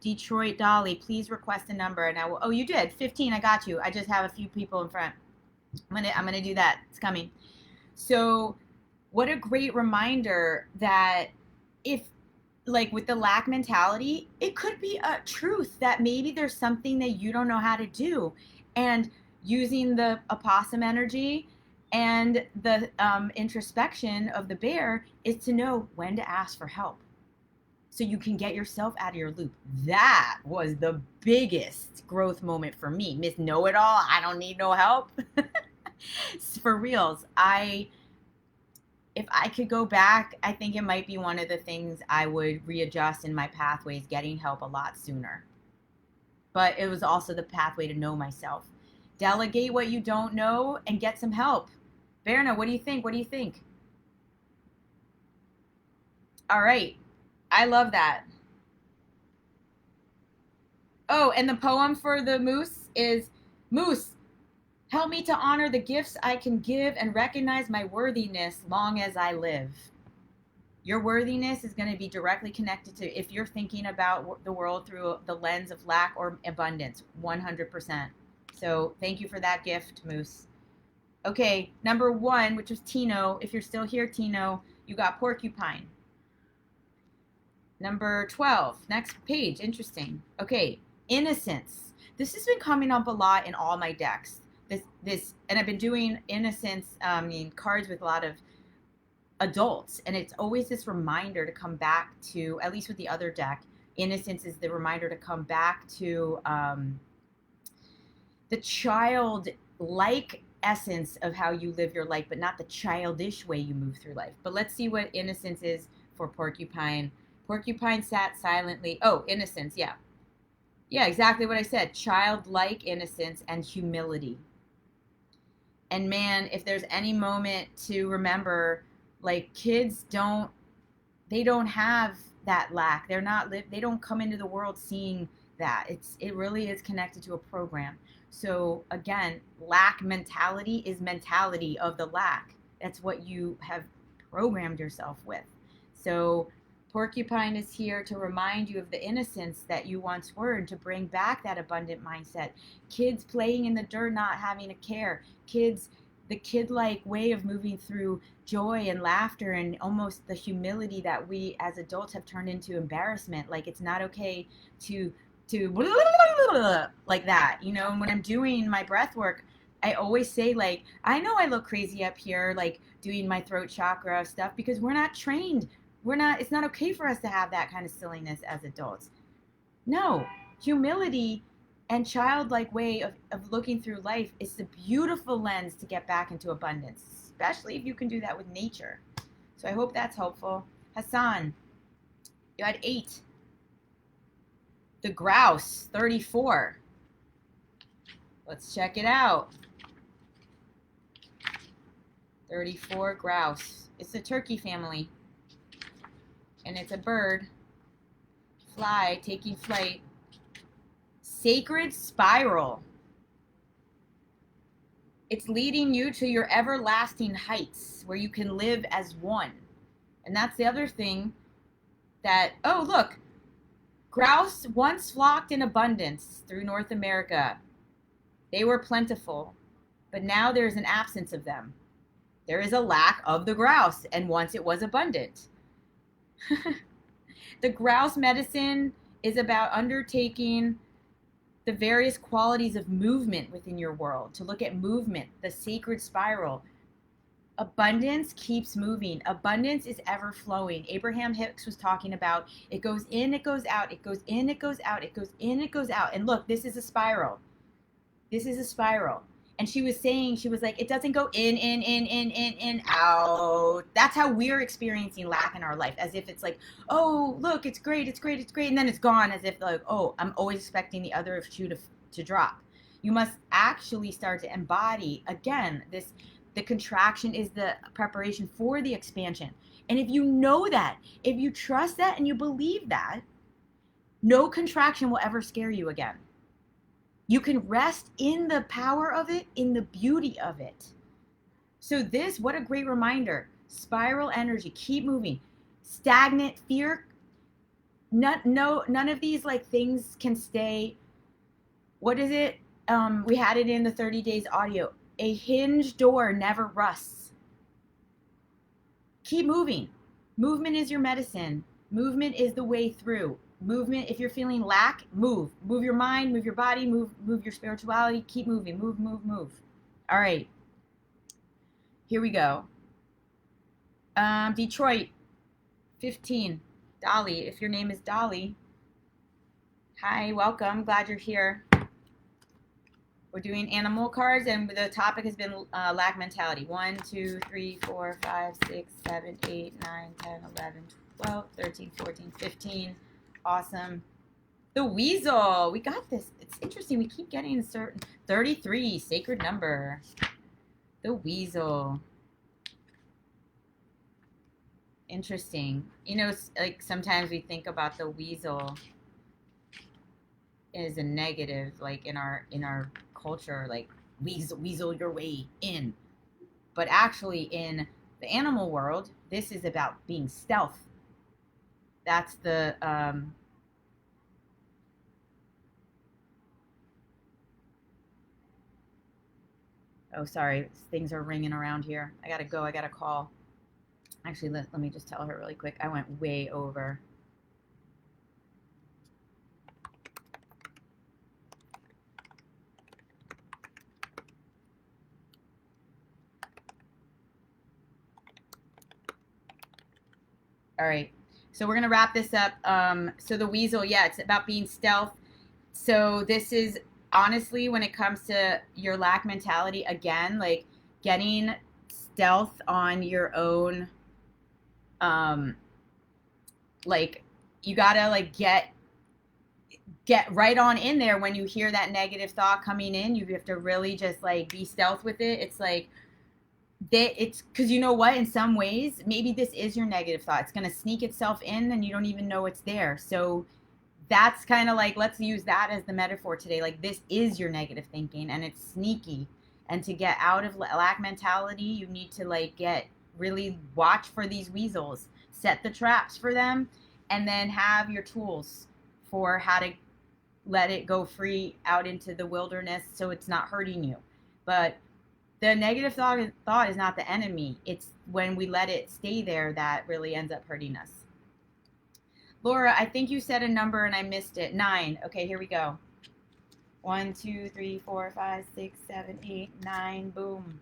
Detroit Dolly, please request a number and I will. Oh, you did 15. I got you. I just have a few people in front. I'm gonna do that. It's coming. So, what a great reminder that if, like, with the lack mentality, it could be a truth that maybe there's something that you don't know how to do, and using the opossum energy and the introspection of the bear is to know when to ask for help so you can get yourself out of your loop. That was the biggest growth moment for me. Miss Know-It-All, I don't need no help. For reals, if I could go back, I think it might be one of the things I would readjust in my pathways, getting help a lot sooner. But it was also the pathway to know myself. Delegate what you don't know and get some help. Berna, what do you think? What do you think? All right. I love that. Oh, and the poem for the moose is, Moose, help me to honor the gifts I can give and recognize my worthiness long as I live. Your worthiness is going to be directly connected to if you're thinking about the world through the lens of lack or abundance, 100%. So thank you for that gift, Moose. Okay, number 1, which was Tino. If you're still here, Tino, you got porcupine. Number 12, next page, interesting. Okay, innocence. This has been coming up a lot in all my decks. This, and I've been doing innocence, cards with a lot of adults, and it's always this reminder to come back to, at least with the other deck, innocence is the reminder to come back to the childlike essence of how you live your life, but not the childish way you move through life. But let's see what innocence is for porcupine. Porcupine sat silently. Oh, innocence, yeah. Yeah, exactly what I said. Childlike innocence and humility. And man, if there's any moment to remember, like, kids don't have that lack. They don't come into the world seeing that. It really is connected to a program. So again, lack mentality is mentality of the lack. That's what you have programmed yourself with. So porcupine is here to remind you of the innocence that you once were and to bring back that abundant mindset. Kids playing in the dirt, not having a care. The kid-like way of moving through joy and laughter and almost the humility that we as adults have turned into embarrassment. Like it's not okay to like that, you know. And when I'm doing my breath work, I always say, like, I know I look crazy up here, like doing my throat chakra stuff, because we're not trained. It's not okay for us to have that kind of silliness as adults. No, humility and childlike way of looking through life is the beautiful lens to get back into abundance, especially if you can do that with nature. So I hope that's helpful. Hassan, you had 8. The grouse, 34. Let's check it out. 34 grouse. It's a turkey family. And it's a bird. Fly, taking flight. Sacred spiral. It's leading you to your everlasting heights where you can live as one. And that's the other thing that, oh, look. Grouse once flocked in abundance through North America. They were plentiful, but now there's an absence of them. There is a lack of the grouse, and once it was abundant. The grouse medicine is about undertaking the various qualities of movement within your world, to look at movement, the sacred spiral. Abundance keeps moving. Abundance is ever flowing. Abraham Hicks was talking about it goes in, it goes out, it goes in, it goes out, it goes in, it goes out. And look, this is a spiral. This is a spiral. And she was saying, she was like, it doesn't go in, out. That's how we're experiencing lack in our life, as if it's like, oh, look, it's great, it's great, it's great. And then it's gone, as if like, oh, I'm always expecting the other shoe to drop. You must actually start to embody, again, the contraction is the preparation for the expansion. And if you know that, if you trust that and you believe that, no contraction will ever scare you again. You can rest in the power of it, in the beauty of it. So what a great reminder. Spiral energy, keep moving. Stagnant fear, none of these like things can stay. What is it? We had it in the 30 days audio. A hinged door never rusts. Keep moving. Movement is your medicine. Movement is the way through. Movement, if you're feeling lack, move. Move your mind, move your body, move your spirituality. Keep moving. Move. All right. Here we go. Detroit, 15. Dolly, if your name is Dolly. Hi, welcome. Glad you're here. We're doing animal cards, and the topic has been lack mentality. 1, 2, 3, 4, 5, 6, 7, 8, 9, 10, 11, 12, 13, 14, 15. Awesome. The weasel. We got this. It's interesting. We keep getting a certain 33, sacred number. The weasel. Interesting. You know, like sometimes we think about the weasel as a negative, like in our culture, like weasel your way in. But actually in the animal world, this is about being stealth. That's the oh, sorry, things are ringing around here. I gotta go. I got a call. Actually, let me just tell her really quick. I went way over. All right. So we're going to wrap this up. So the weasel, yeah, it's about being stealth. So this is honestly, when it comes to your lack mentality, again, like getting stealth on your own. Like you got to like get right on in there when you hear that negative thought coming in. You have to really just like be stealth with it. It's like, that it's because you know what, in some ways maybe this is your negative thought. It's going to sneak itself in and you don't even know it's there. So that's kind of like, let's use that as the metaphor today. Like, this is your negative thinking and it's sneaky. And to get out of lack mentality, you need to like get really watch for these weasels, set the traps for them, and then have your tools for how to let it go free out into the wilderness so it's not hurting you. But the negative thought is not the enemy. It's when we let it stay there that really ends up hurting us. Laura, I think you said a number and I missed it. 9. Okay, here we go. 1, 2, 3, 4, 5, 6, 7, 8, 9. Boom.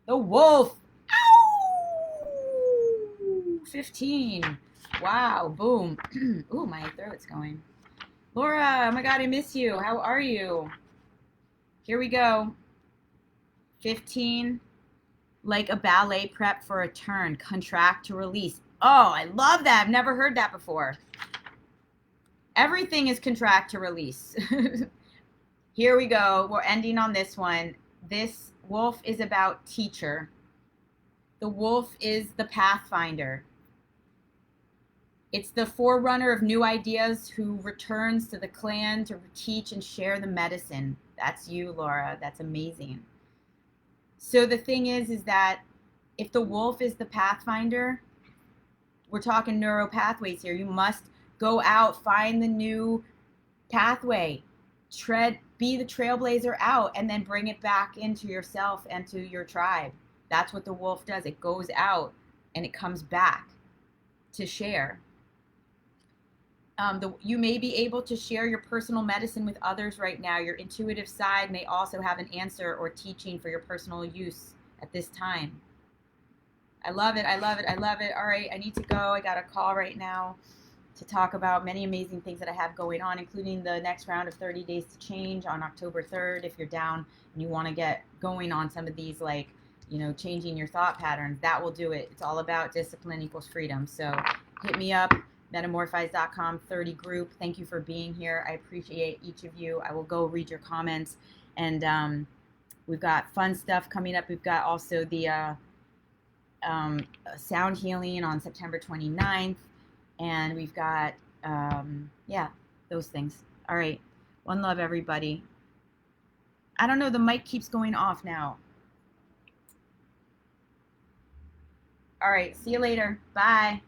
The wolf. Ow! 15. Wow. Boom. Ooh, my throat's going. Laura, oh my God, I miss you. How are you? Here we go. 15. Like a ballet prep for a turn. Contract to release. Oh, I love that. I've never heard that before. Everything is contract to release. Here we go. We're ending on this one. This wolf is about teacher. The wolf is the pathfinder. It's the forerunner of new ideas who returns to the clan to teach and share the medicine. That's you, Laura. That's amazing. So the thing is that if the wolf is the pathfinder, we're talking neural pathways here. You must go out, find the new pathway, be the trailblazer out, and then bring it back into yourself and to your tribe. That's what the wolf does. It goes out and it comes back to share. You may be able to share your personal medicine with others right now. Your intuitive side may also have an answer or teaching for your personal use at this time. I love it. I love it. I love it. All right, I need to go. I got a call right now to talk about many amazing things that I have going on, including the next round of 30 Days to Change on October 3rd. If you're down and you want to get going on some of these, like, changing your thought patterns, that will do it. It's all about discipline equals freedom. So hit me up, metamorfize.com 30 group. Thank you for being here. I appreciate each of you. I will go read your comments. And we've got fun stuff coming up. We've got also the sound healing on September 29th. And we've got, those things. All right. One love, everybody. I don't know. The mic keeps going off now. All right. See you later. Bye.